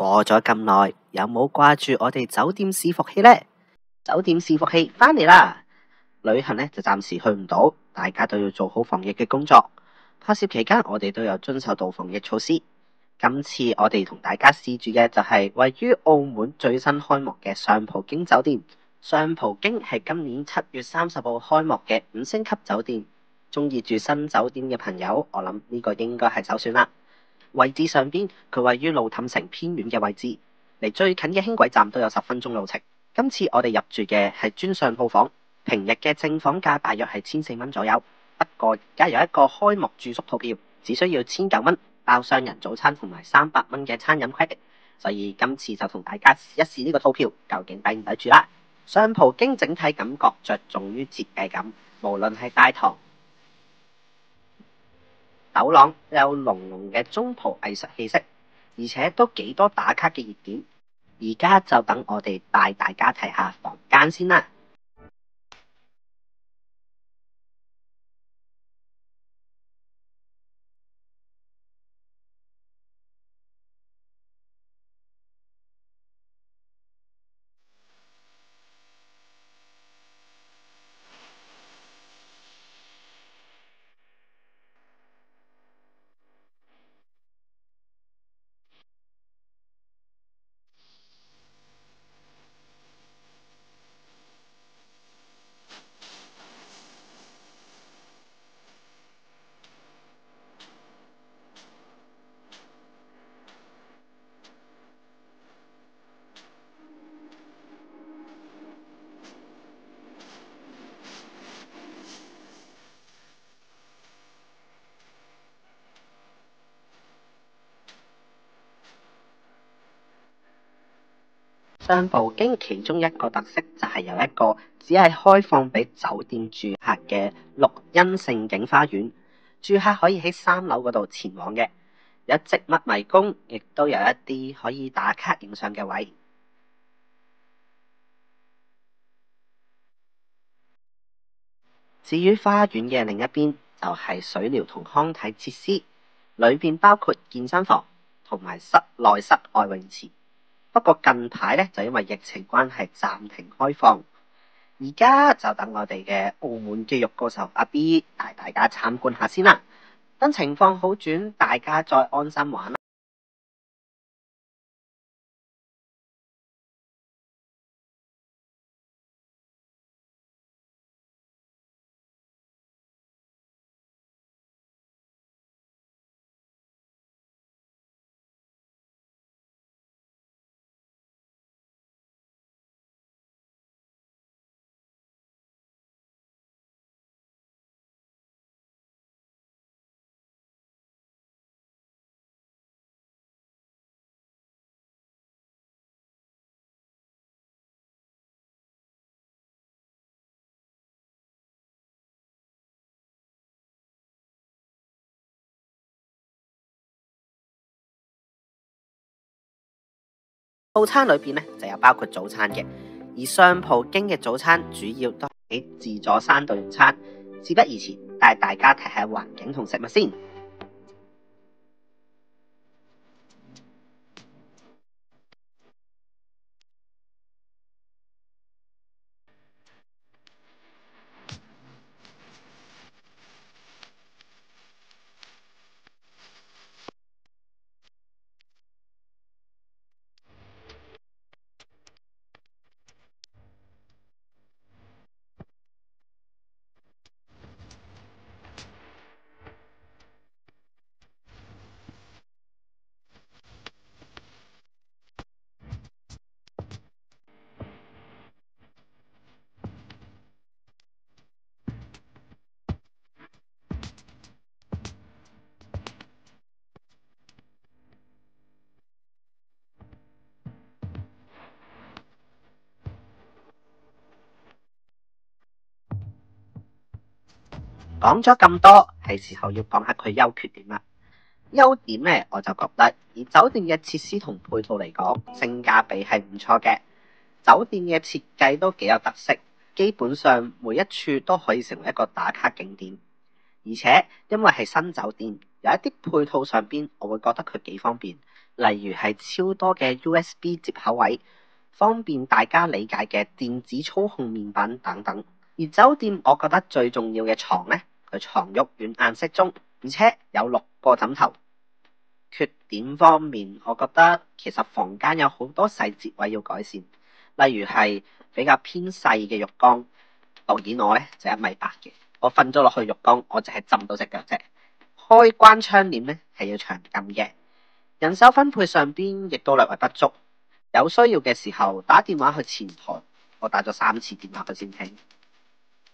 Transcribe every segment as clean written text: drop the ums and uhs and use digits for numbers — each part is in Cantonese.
過咗咁耐，有冇掛住我哋酒店伺服器呢？酒店伺服器返嚟啦！旅行呢就暫時去唔到，大家都要做好防疫嘅工作。拍攝期間，我哋都有遵守到防疫措施。今次我哋同大家試住嘅就係位於澳門最新開幕嘅上葡京酒店。上葡京係今年7月30號開幕嘅5星級酒店。中意住新酒店嘅朋友，我諗呢個應該係首選啦。位置上邊，佢位於路氹城偏遠嘅位置，離最近嘅輕軌站都有10分鐘路程。今次我哋入住嘅係專上套房，平日嘅正房價大約係1400蚊左右。不過而家有一個開幕住宿套票，只需要1900蚊，包雙人早餐同埋300蚊嘅餐飲 credit。所以今次就同大家試一試呢個套票究竟抵唔抵住啦。上葡京整體感覺着重於設計感，無論係大堂、走廊有濃濃嘅中葡藝術氣息，而且都幾多打卡嘅熱點。而家就等我哋帶大家睇下房間先啦。上葡京其中一個特色就係有一個只係開放俾酒店住客嘅綠茵盛景花園，住客可以喺3樓嗰度前往嘅，有植物迷宮，亦都有一啲可以打卡影相嘅位。至於花園嘅另一邊就係水療同康體設施，裏邊包括健身房同埋室內室外泳池。不過近排咧就因為疫情關係暫停開放，而家就等我哋嘅澳門肌肉歌手阿 B 帶大家參觀下先啦。等情況好轉，大家再安心玩啦。套餐裏邊咧就有包括早餐嘅，而上葡京嘅早餐主要都喺自助餐度用餐。事不宜遲，帶大家睇下環境同食物先。講咗咁多，係時候要講下佢優缺點啦。優點呢，我就覺得以酒店嘅設施同配套嚟講，性價比係唔錯嘅。酒店嘅設計都幾有特色，基本上每一處都可以成為一個打卡景點。而且因為係新酒店，有一啲配套上邊，我會覺得佢幾方便。例如係超多嘅 USB 接口位，方便大家理解嘅電子操控面板等等。而酒店我覺得最重要嘅床呢，佢床褥軟硬適中，而且有6個枕頭。缺點方面，我覺得其實房間有好多細節位要改善，例如係比較偏細嘅浴缸。導演我呢就1.8米嘅，我瞓咗落去浴缸，我淨係浸到隻腳啫。開關窗簾呢係要長撳嘅。人手分配上邊亦都略為不足，有需要嘅時候打電話去前台，我打咗3次電話佢先聽。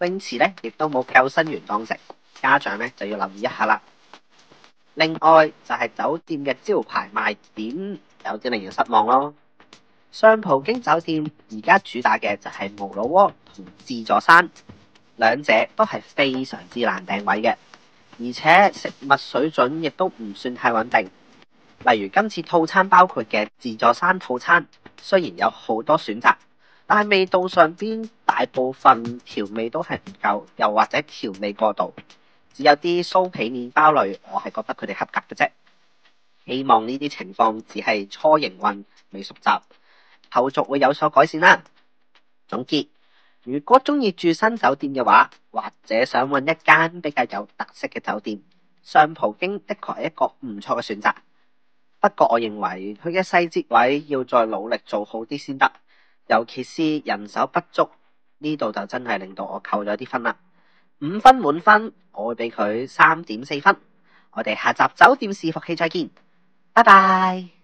泳池呢亦都冇救生員當值，家長呢就要留意一下啦。另外就係酒店嘅招牌賣點有啲令人失望咯。上葡京酒店而家主打嘅就係無老鍋同自助餐，兩者都係非常之難訂位嘅，而且食物水準亦都唔算太穩定。例如今次套餐包括嘅自助餐套餐，雖然有好多選擇，但係味道上邊大部分調味都係唔夠，又或者調味過度，只有啲酥皮麵包類，我係覺得佢哋合格嘅啫。希望呢啲情況只係初營運，未熟習，後續會有所改善啦。總結，如果中意住新酒店嘅話，或者想揾一間比較有特色嘅酒店，上葡京的確係一個唔錯嘅選擇。不過我認為佢嘅細節位要再努力做好啲先得，尤其是人手不足，呢度就真係令到我扣咗啲分啦。5分滿分，我會俾佢3.4分。我哋下集酒店伺服器再見，拜拜。